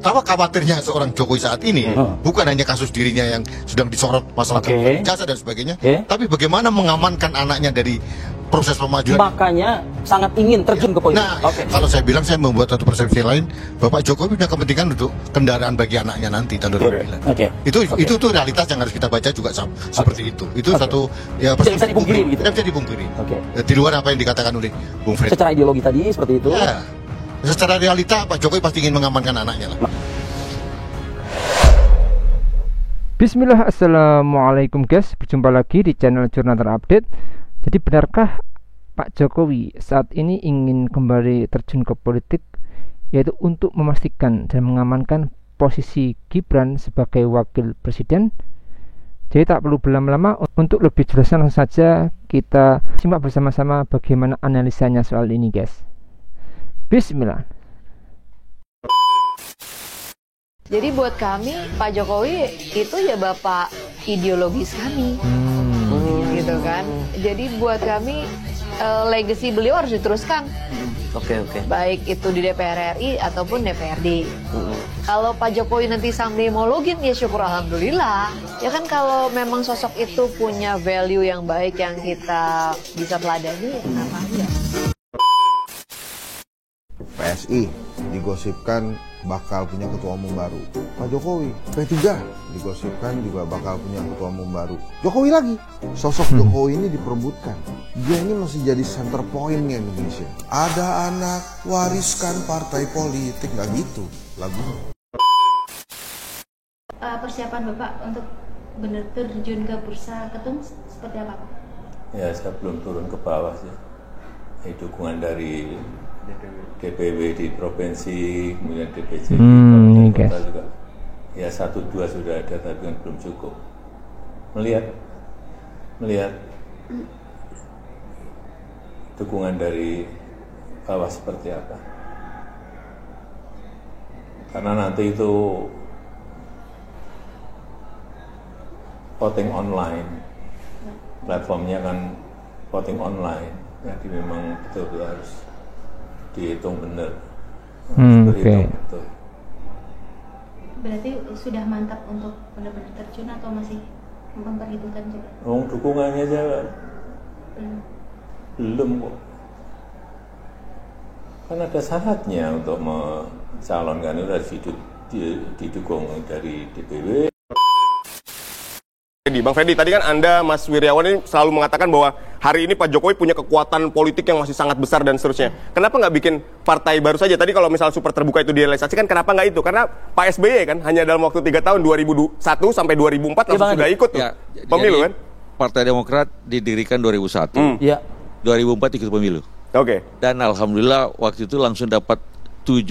Pertama khawatirnya seorang Jokowi saat ini bukan hanya kasus dirinya yang sedang disorot masalah jasa dan sebagainya, tapi bagaimana mengamankan anaknya dari proses pemajuan. Makanya sangat ingin terjun ke politik. Nah, kalau saya bilang saya membuat satu persepsi lain, Bapak Jokowi punya kepentingan untuk kendaraan bagi anaknya nanti tahun 2009. Itu tuh realitas yang harus kita baca juga seperti itu. Itu satu ya bisa dipungkiri gitu. Tidak bisa dipungkiri. Di luar apa yang dikatakan oleh Bung Fred. Secara ideologi tadi seperti itu. Ya. Secara realita Pak Jokowi pasti ingin mengamankan anaknya lah. Bismillah, assalamualaikum guys. Berjumpa lagi di channel Jurnal Terupdate. Jadi benarkah Pak Jokowi saat ini ingin kembali terjun ke politik, yaitu untuk memastikan dan mengamankan posisi Gibran sebagai wakil presiden? Jadi tak perlu berlama-lama, untuk lebih jelasnya langsung saja kita simak bersama-sama bagaimana analisanya soal ini guys. Bismillah. Jadi buat kami Pak Jokowi itu ya bapak ideologis kami, gitu kan. Jadi buat kami legacy beliau harus diteruskan. Baik itu di DPR RI ataupun DPRD. Kalau Pak Jokowi nanti someday mau login ya syukur alhamdulillah. Ya kan kalau memang sosok itu punya value yang baik yang kita bisa teladani, ya kenapa enggak? PSI digosipkan bakal punya ketua umum baru. Pak Jokowi, P3 digosipkan juga bakal punya ketua umum baru. Jokowi lagi. Sosok Jokowi ini diperebutkan. Dia ini masih jadi center point-nya Indonesia. Ada anak wariskan partai politik, nggak gitu lagunya. Persiapan Bapak untuk benar terjun ke bursa ketum seperti apa Pak? Ya, saya belum turun ke bawah sih. Dukungan dari DPW di provinsi, kemudian DPC di kota juga. Ya 1-2 sudah ada, tapi kan belum cukup. Melihat dukungan dari bawah seperti apa. Karena nanti itu voting online, platformnya kan voting online, jadi memang betul-betul harus dihitung benar. Betul. Berarti sudah mantap untuk benar-benar terjun atau masih memperhitungkan juga? Dukungannya aja belum kok. Kan ada syaratnya untuk mencalonkan itu harus didukung dari DPW. Bang Freddy, tadi kan Anda, Mas Wiryawan ini selalu mengatakan bahwa hari ini Pak Jokowi punya kekuatan politik yang masih sangat besar dan seterusnya. Kenapa nggak bikin partai baru saja? Tadi kalau misal super terbuka itu direalisasikan, kenapa nggak itu? Karena Pak SBY kan hanya dalam waktu 3 tahun, 2001 sampai 2004 langsung sudah ikut pemilu kan? Partai Demokrat didirikan 2001, 2004 ikut pemilu. Dan alhamdulillah waktu itu langsung dapat 7%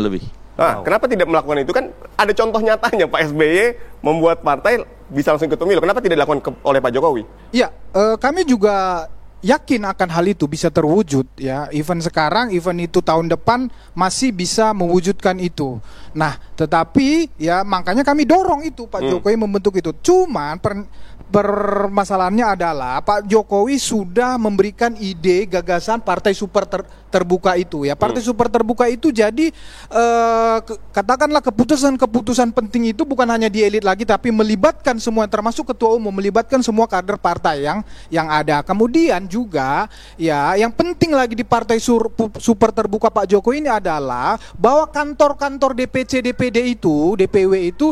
lebih. Nah, kenapa tidak melakukan itu? Kan ada contoh nyatanya Pak SBY membuat partai bisa langsung ikut pemilu. Kenapa tidak dilakukan oleh Pak Jokowi? Ya, kami juga yakin akan hal itu bisa terwujud ya. Event sekarang, event itu tahun depan masih bisa mewujudkan itu. Nah, tetapi ya makanya kami dorong itu Pak Jokowi membentuk itu. Cuman permasalahannya adalah Pak Jokowi sudah memberikan ide gagasan partai super terbuka itu ya. Partai super terbuka itu jadi katakanlah keputusan-keputusan penting itu bukan hanya di elit lagi, tapi melibatkan semua, termasuk ketua umum, melibatkan semua kader partai yang ada. Kemudian juga ya yang penting lagi di partai super terbuka Pak Jokowi ini adalah bahwa kantor-kantor DPC, DPD itu, DPW itu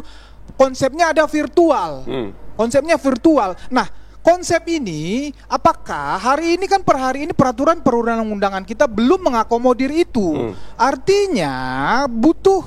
konsepnya ada virtual. Konsepnya virtual. Nah, konsep ini apakah hari ini kan per hari ini peraturan perundang-undangan kita belum mengakomodir itu. Artinya butuh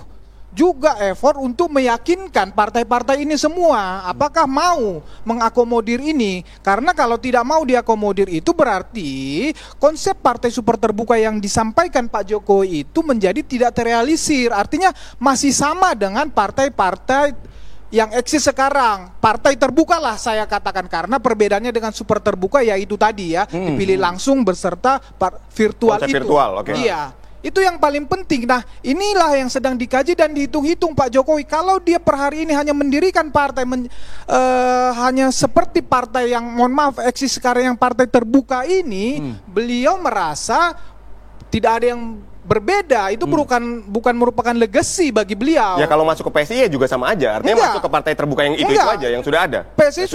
juga effort untuk meyakinkan partai-partai ini semua apakah mau mengakomodir ini. Karena kalau tidak mau diakomodir itu berarti konsep partai super terbuka yang disampaikan Pak Jokowi itu menjadi tidak terrealisir. Artinya masih sama dengan partai-partai yang eksis sekarang. Partai terbuka lah saya katakan, karena perbedaannya dengan super terbuka yaitu tadi ya, dipilih langsung berserta virtual itu. Iya, itu yang paling penting. Nah, inilah yang sedang dikaji dan dihitung-hitung Pak Jokowi. Kalau dia per hari ini hanya mendirikan partai hanya seperti partai yang mohon maaf eksis sekarang yang partai terbuka ini, beliau merasa tidak ada yang berbeda. Itu bukan merupakan legacy bagi beliau. Ya kalau masuk ke PSI ya juga sama aja. Artinya masuk ke partai terbuka yang itu aja yang sudah ada. PSI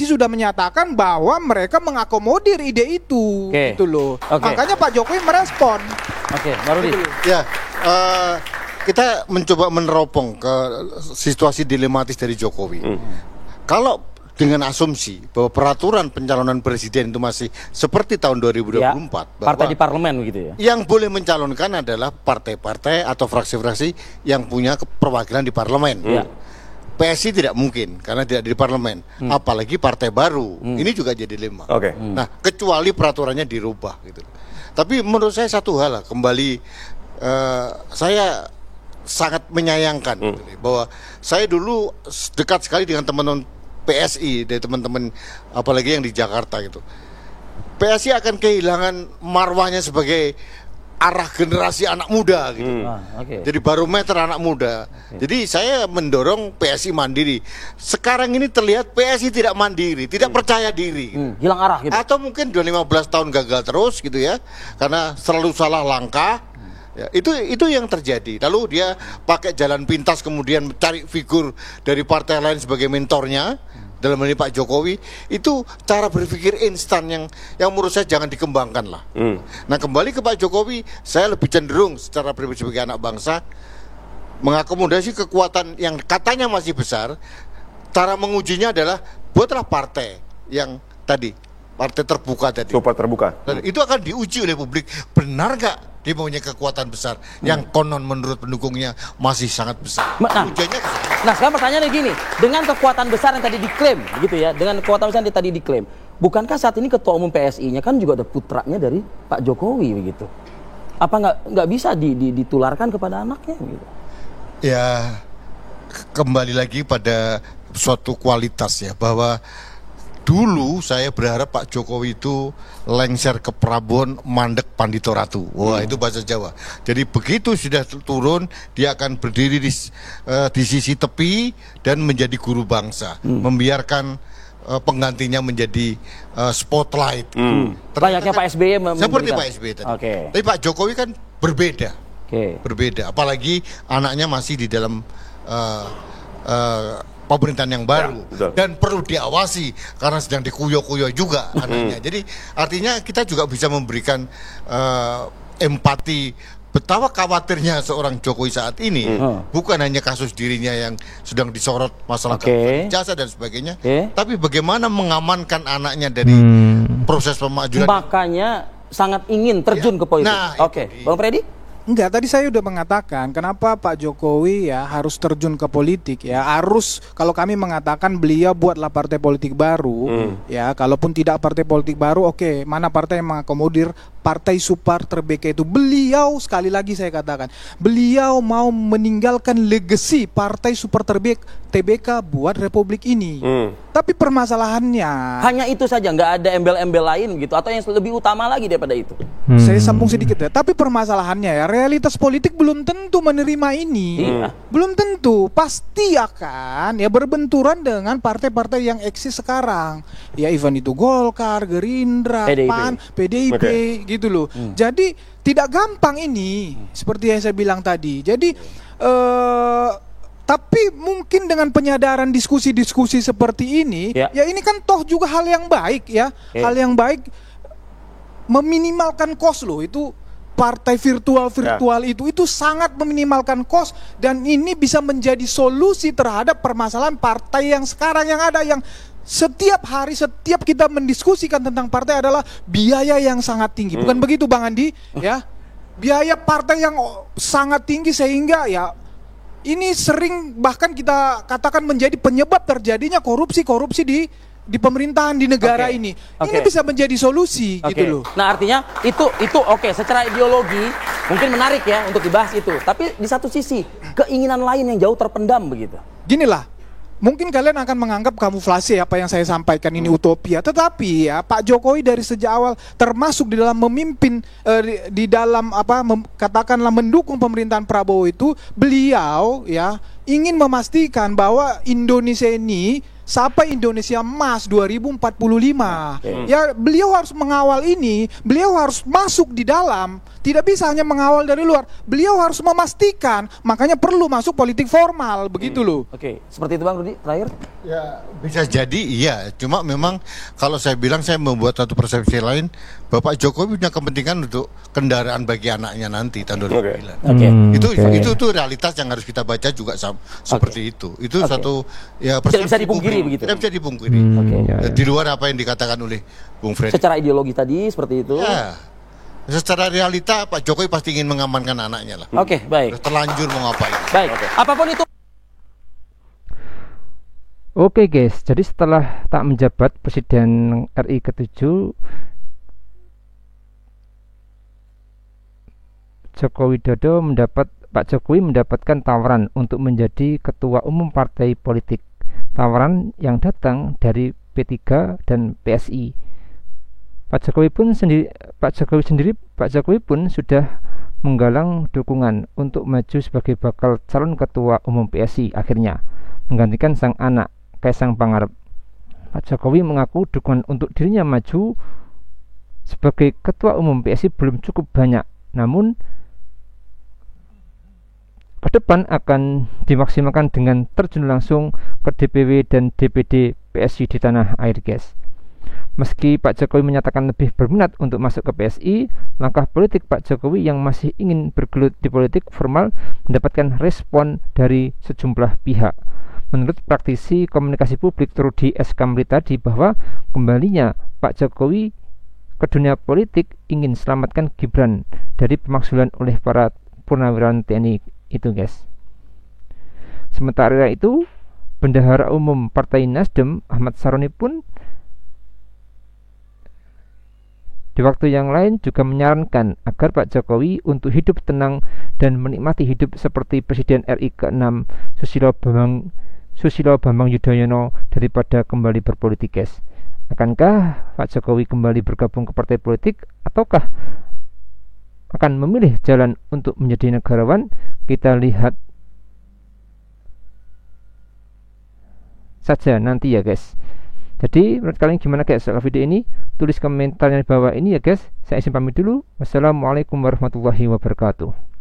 sudah menyatakan bahwa mereka mengakomodir ide itu. Gitu loh. Makanya Pak Jokowi merespon. Baru ya. Kita mencoba meneropong ke situasi dilematis dari Jokowi. Kalau dengan asumsi bahwa peraturan pencalonan presiden itu masih seperti tahun 2024, partai di parlemen begitu ya. Yang boleh mencalonkan adalah partai-partai atau fraksi-fraksi yang punya perwakilan di parlemen. PSI tidak mungkin karena tidak di parlemen, apalagi partai baru. Ini juga jadi dilema. Nah, kecuali peraturannya dirubah gitu. Tapi menurut saya satu hal lah, kembali saya sangat menyayangkan bahwa saya dulu dekat sekali dengan teman-teman PSI, dari teman-teman apalagi yang di Jakarta gitu. PSI akan kehilangan marwahnya sebagai arah generasi anak muda gitu. Jadi barometer anak muda. Jadi saya mendorong PSI mandiri. Sekarang ini terlihat PSI tidak mandiri, tidak percaya diri gitu. Hilang arah gitu. Atau mungkin 15 tahun gagal terus gitu ya, karena selalu salah langkah. Ya, itu yang terjadi. Lalu dia pakai jalan pintas, kemudian mencari figur dari partai lain sebagai mentornya. Dalam hal ini Pak Jokowi, itu cara berpikir instan yang menurut saya jangan dikembangkan lah. Nah, kembali ke Pak Jokowi, saya lebih cenderung secara pribadi sebagai anak bangsa mengakomodasi kekuatan yang katanya masih besar. Cara mengujinya adalah buatlah partai yang tadi, partai terbuka tadi. Super terbuka. Dan itu akan diuji oleh publik. Benar gak dia punya kekuatan besar yang konon menurut pendukungnya masih sangat besar? Nah, sekarang pertanyaannya gini, dengan kekuatan besar yang tadi diklaim, gitu ya, dengan kekuatan besar yang tadi diklaim, bukankah saat ini ketua umum PSI-nya kan juga ada putranya dari Pak Jokowi begitu? Apa nggak bisa ditularkan kepada anaknya begitu? Ya, kembali lagi pada suatu kualitas ya, bahwa dulu saya berharap Pak Jokowi itu lengser ke Prabon, mandek Pandito Ratu. Wah, itu bahasa Jawa. Jadi begitu sudah turun, dia akan berdiri di sisi tepi dan menjadi guru bangsa, membiarkan penggantinya menjadi spotlight. Layaknya Pak SBY seperti Pak SBY tadi. Tapi Pak Jokowi kan berbeda. Berbeda, apalagi anaknya masih di dalam pemerintahan yang baru dan perlu diawasi karena sedang dikuyo-kuyo juga anaknya. Jadi artinya kita juga bisa memberikan empati betapa khawatirnya seorang Jokowi saat ini, bukan hanya kasus dirinya yang sedang disorot masalah jasa dan sebagainya, tapi bagaimana mengamankan anaknya dari proses pemajuan. Makanya sangat ingin terjun ke politik. Nah, Bang Freddy? Enggak, tadi saya udah mengatakan kenapa Pak Jokowi ya harus terjun ke politik ya. Harus, kalau kami mengatakan beliau buatlah partai politik baru ya, kalaupun tidak partai politik baru, mana partai yang mengakomodir partai super terbeka itu. Beliau, sekali lagi saya katakan, beliau mau meninggalkan legacy partai super TBK buat republik ini. Tapi permasalahannya hanya itu saja, nggak ada embel-embel lain gitu, atau yang lebih utama lagi daripada itu. Saya sambung sedikit ya. Tapi permasalahannya ya, realitas politik belum tentu menerima ini. Belum tentu, pasti akan ya berbenturan dengan partai-partai yang eksis sekarang. Ya, even itu Golkar, Gerindra, PAN, PDIP gitu loh. Jadi tidak gampang ini, seperti yang saya bilang tadi. Jadi tapi mungkin dengan penyadaran diskusi-diskusi seperti ini, ya ini kan toh juga hal yang baik ya. Hal yang baik, meminimalkan cost loh. Itu partai virtual itu sangat meminimalkan cost, dan ini bisa menjadi solusi terhadap permasalahan partai yang sekarang yang ada, yang setiap hari, setiap kita mendiskusikan tentang partai adalah biaya yang sangat tinggi. Bukan begitu Bang Andi? Ya, biaya partai yang sangat tinggi sehingga ya ini sering bahkan kita katakan menjadi penyebab terjadinya korupsi di pemerintahan di negara ini. Ini bisa menjadi solusi gitu loh. Nah, artinya itu secara ideologi mungkin menarik ya untuk dibahas itu. Tapi di satu sisi keinginan lain yang jauh terpendam begitu. Ginilah, mungkin kalian akan menganggap kamuflase apa yang saya sampaikan ini utopia. Tetapi ya Pak Jokowi dari sejak awal, termasuk di dalam memimpin katakanlah mendukung pemerintahan Prabowo itu, beliau ya ingin memastikan bahwa Indonesia ini sampai Indonesia Emas 2045. Ya, beliau harus mengawal ini, beliau harus masuk di dalam, tidak bisa hanya mengawal dari luar. Beliau harus memastikan, makanya perlu masuk politik formal, begitu loh. Oke, seperti itu Bang Rudi, terakhir. Ya, bisa jadi iya, cuma memang kalau saya bilang saya membuat satu persepsi lain, Bapak Jokowi punya kepentingan untuk kendaraan bagi anaknya nanti tahun 2009. Itu tuh realitas yang harus kita baca juga seperti itu. Itu satu ya persepsi tidak bisa dipungkiri begitu. Tidak bisa dipungkiri. Di luar apa yang dikatakan oleh Bung Fred. Secara ideologi tadi seperti itu. Ya. Secara realita Pak Jokowi pasti ingin mengamankan anaknya lah. Oke, baik. Terlanjur mau ngapain. Baik. Apapun itu. Oke guys, jadi setelah tak menjabat Presiden RI ke-7, Pak Jokowi mendapatkan tawaran untuk menjadi ketua umum partai politik. Tawaran yang datang dari P3 dan PSI. Pak Jokowi pun sudah menggalang dukungan untuk maju sebagai bakal calon ketua umum PSI akhirnya, menggantikan sang anak Kaisang Pangarep. Pak Jokowi mengaku dukungan untuk dirinya maju sebagai ketua umum PSI belum cukup banyak, namun ke depan akan dimaksimalkan dengan terjun langsung ke DPW dan DPD PSI di tanah air guys. Meski Pak Jokowi menyatakan lebih berminat untuk masuk ke PSI, langkah politik Pak Jokowi yang masih ingin bergelut di politik formal mendapatkan respon dari sejumlah pihak. Menurut praktisi komunikasi publik Trudy S. Kamri tadi, bahwa kembalinya Pak Jokowi ke dunia politik ingin selamatkan Gibran dari pemakzulan oleh para purnawirawan TNI itu guys. Sementara itu, Bendahara Umum Partai Nasdem Ahmad Saroni pun di waktu yang lain juga menyarankan agar Pak Jokowi untuk hidup tenang dan menikmati hidup seperti Presiden RI ke-6 Susilo Bambang Yudhoyono daripada kembali berpolitik guys. Akankah Pak Jokowi kembali bergabung ke partai politik ataukah akan memilih jalan untuk menjadi negarawan? Kita lihat saja nanti ya guys. Jadi menurut kalian gimana guys soal video ini? Tulis komentarnya di bawah ini ya guys. Saya izin pamit dulu. Wassalamualaikum warahmatullahi wabarakatuh.